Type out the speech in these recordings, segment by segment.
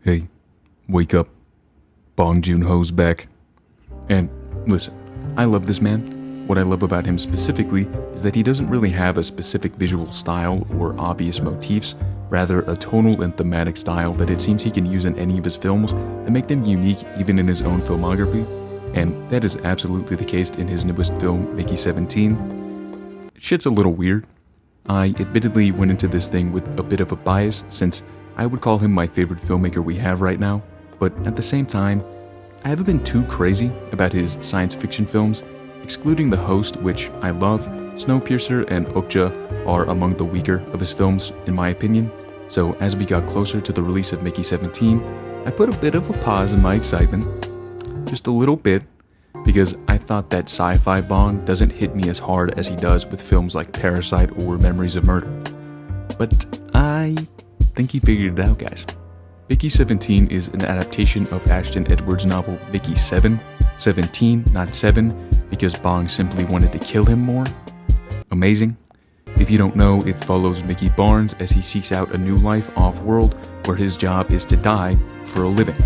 Hey, wake up. Wrong-Joon Ho's back. And listen, I love this man. What I love about him specifically is that he doesn't really have a specific visual style or obvious motifs, rather a tonal and thematic style that it seems he can use in any of his films that make them unique even in his own filmography, and that is absolutely the case in his newest film, Mickey 17. Shit's a little weird. I admittedly went into this thing with a bit of a bias since I would call him my favorite filmmaker we have right now, but at the same time, I haven't been too crazy about his science fiction films. Excluding The Host, which I love, Snowpiercer and Okja are among the weaker of his films, in my opinion. So as we got closer to the release of Mickey 17, I put a bit of a pause in my excitement. Just a little bit, because I thought that sci-fi Bong doesn't hit me as hard as he does with films like Parasite or Memories of Murder. But I think he figured it out, guys. Mickey 17 is an adaptation of Ashton Edwards' novel Mickey 7, 17, not 7, because Bong simply wanted to kill him more. Amazing. If you don't know, it follows Mickey Barnes as he seeks out a new life off-world where his job is to die for a living.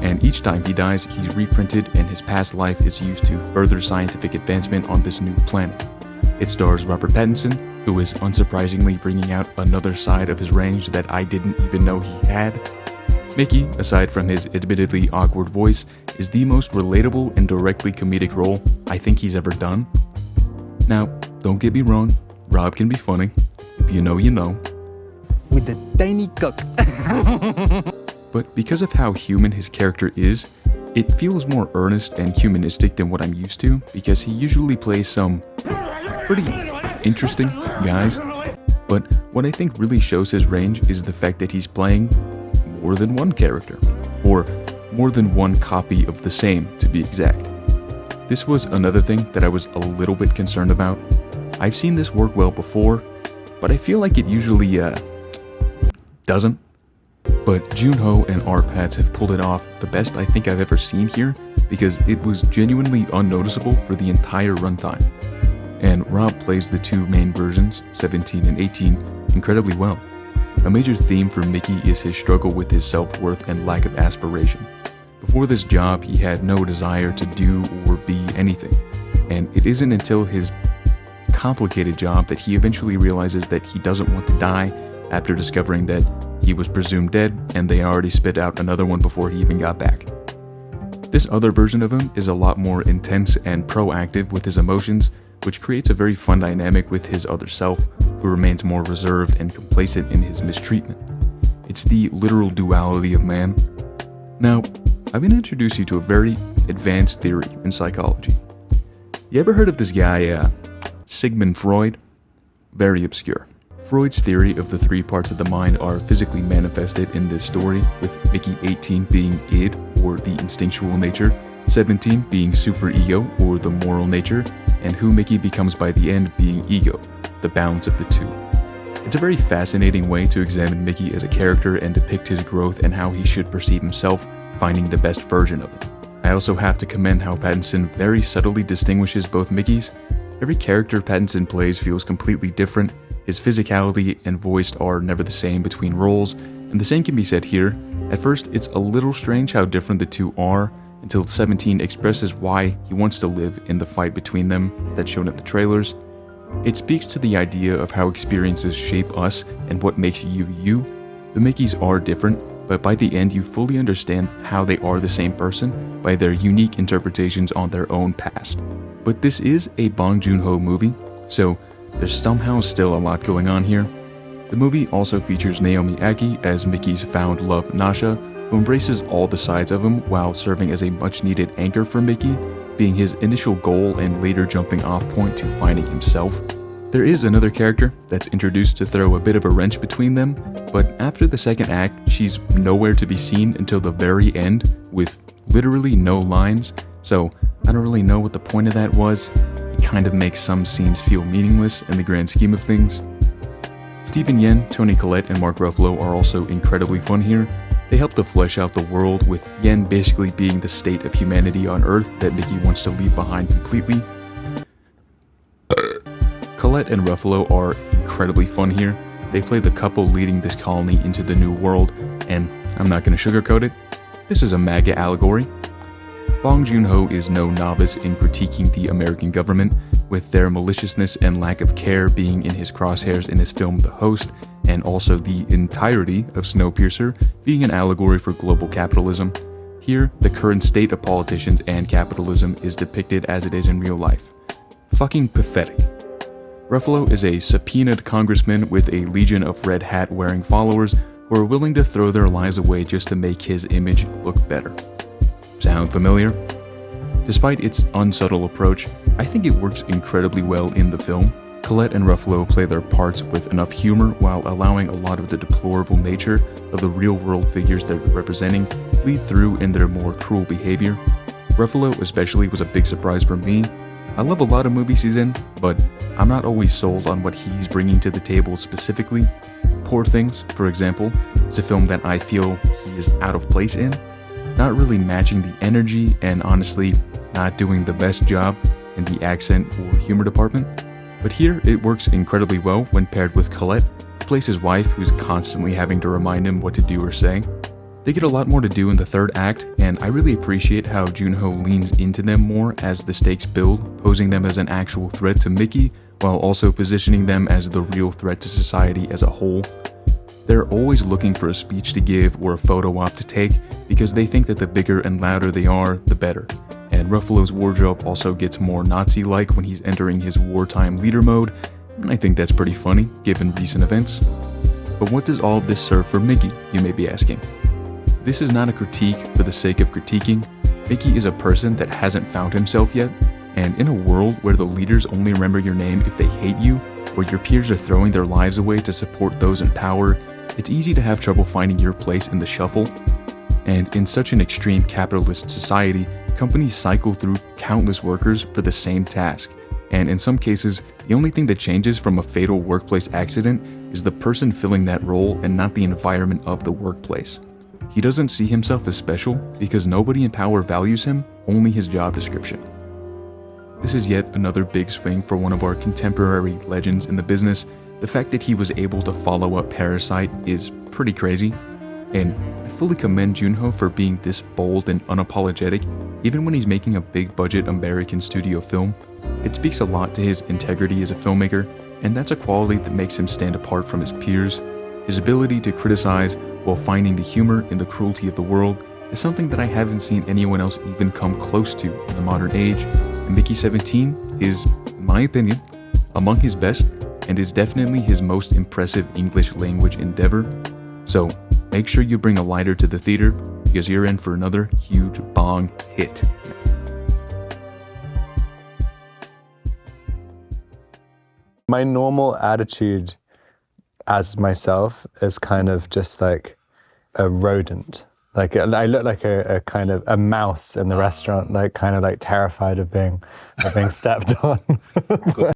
And each time he dies, he's reprinted and his past life is used to further scientific advancement on this new planet. It stars Robert Pattinson, who is unsurprisingly bringing out another side of his range that I didn't even know he had. Mickey, aside from his admittedly awkward voice, is the most relatable and directly comedic role I think he's ever done. Now, don't get me wrong, Rob can be funny. If you know, you know. With the tiny cock. But because of how human his character is, it feels more earnest and humanistic than what I'm used to, because he usually plays some pretty interesting guys. But what I think really shows his range is the fact that he's playing more than one character, or more than one copy of the same, to be exact. This was another thing that I was a little bit concerned about. I've seen this work well before, but I feel like it usually doesn't. But Joon-Ho and R-Pats have pulled it off the best I think I've ever seen here, because it was genuinely unnoticeable for the entire runtime. And Rob plays the two main versions, 17 and 18, incredibly well. A major theme for Mickey is his struggle with his self-worth and lack of aspiration. Before this job, he had no desire to do or be anything, and it isn't until his complicated job that he eventually realizes that he doesn't want to die after discovering that he was presumed dead and they already spit out another one before he even got back. This other version of him is a lot more intense and proactive with his emotions, which creates a very fun dynamic with his other self, who remains more reserved and complacent in his mistreatment. It's the literal duality of man. Now, I'm going to introduce you to a very advanced theory in psychology. You ever heard of this guy, Sigmund Freud? Very obscure. Freud's theory of the three parts of the mind are physically manifested in this story, with Mickey 18 being id, or the instinctual nature, 17 being superego, or the moral nature, and who Mickey becomes by the end being ego, the balance of the two. It's a very fascinating way to examine Mickey as a character and depict his growth and how he should perceive himself, finding the best version of him. I also have to commend how Pattinson very subtly distinguishes both Mickeys. Every character Pattinson plays feels completely different. His physicality and voice are never the same between roles, and the same can be said here. At first, it's a little strange how different the two are, until 17 expresses why he wants to live in the fight between them that's shown at the trailers. It speaks to the idea of how experiences shape us and what makes you you. The Mickeys are different, but by the end you fully understand how they are the same person by their unique interpretations on their own past. But this is a Bong Joon-ho movie, so there's somehow still a lot going on here. The movie also features Naomi Aki as Mickey's found love Nasha, who embraces all the sides of him while serving as a much-needed anchor for Mickey, being his initial goal and later jumping off point to finding himself. There is another character that's introduced to throw a bit of a wrench between them, but after the second act, she's nowhere to be seen until the very end, with literally no lines, so I don't really know what the point of that was. It kind of makes some scenes feel meaningless in the grand scheme of things. Stephen Yen, Toni Collette, and Mark Ruffalo are also incredibly fun here. They help to flesh out the world, with Yen basically being the state of humanity on Earth that Mickey wants to leave behind completely. Collette and Ruffalo are incredibly fun here. They play the couple leading this colony into the new world, and I'm not going to sugarcoat it. This is a MAGA allegory. Wrong-Joon Ho is no novice in critiquing the American government, with their maliciousness and lack of care being in his crosshairs in his film The Host, and also the entirety of Snowpiercer being an allegory for global capitalism. Here, the current state of politicians and capitalism is depicted as it is in real life. Fucking pathetic. Ruffalo is a subpoenaed congressman with a legion of red hat wearing followers who are willing to throw their lives away just to make his image look better. Sound familiar? Despite its unsubtle approach, I think it works incredibly well in the film. Collette and Ruffalo play their parts with enough humor while allowing a lot of the deplorable nature of the real-world figures they're representing bleed through in their more cruel behavior. Ruffalo especially was a big surprise for me. I love a lot of movies he's in, but I'm not always sold on what he's bringing to the table specifically. Poor Things, for example, is a film that I feel he is out of place in, not really matching the energy and honestly not doing the best job in the accent or humor department. But here it works incredibly well when paired with Collette, who plays his wife who's constantly having to remind him what to do or say. They get a lot more to do in the third act, and I really appreciate how Joon-ho leans into them more as the stakes build, posing them as an actual threat to Mickey, while also positioning them as the real threat to society as a whole. They're always looking for a speech to give or a photo op to take because they think that the bigger and louder they are, the better. And Ruffalo's wardrobe also gets more Nazi-like when he's entering his wartime leader mode, and I think that's pretty funny given recent events. But what does all of this serve for Mickey, you may be asking? This is not a critique for the sake of critiquing. Mickey is a person that hasn't found himself yet, and in a world where the leaders only remember your name if they hate you, where your peers are throwing their lives away to support those in power, it's easy to have trouble finding your place in the shuffle. And in such an extreme capitalist society, companies cycle through countless workers for the same task, and in some cases, the only thing that changes from a fatal workplace accident is the person filling that role and not the environment of the workplace. He doesn't see himself as special because nobody in power values him, only his job description. This is yet another big swing for one of our contemporary legends in the business. The fact that he was able to follow up Parasite is pretty crazy, and I fully commend Joon-ho for being this bold and unapologetic, even when he's making a big budget American studio film. It speaks a lot to his integrity as a filmmaker, and that's a quality that makes him stand apart from his peers. His ability to criticize while finding the humor in the cruelty of the world is something that I haven't seen anyone else even come close to in the modern age, and Mickey 17 is, in my opinion, among his best, and is definitely his most impressive English language endeavor. So make sure you bring a lighter to the theater because you're in for another huge bong hit. My normal attitude as myself is kind of just like a rodent. Like I look like a kind of a mouse in the restaurant, like kind of like terrified of being stepped on.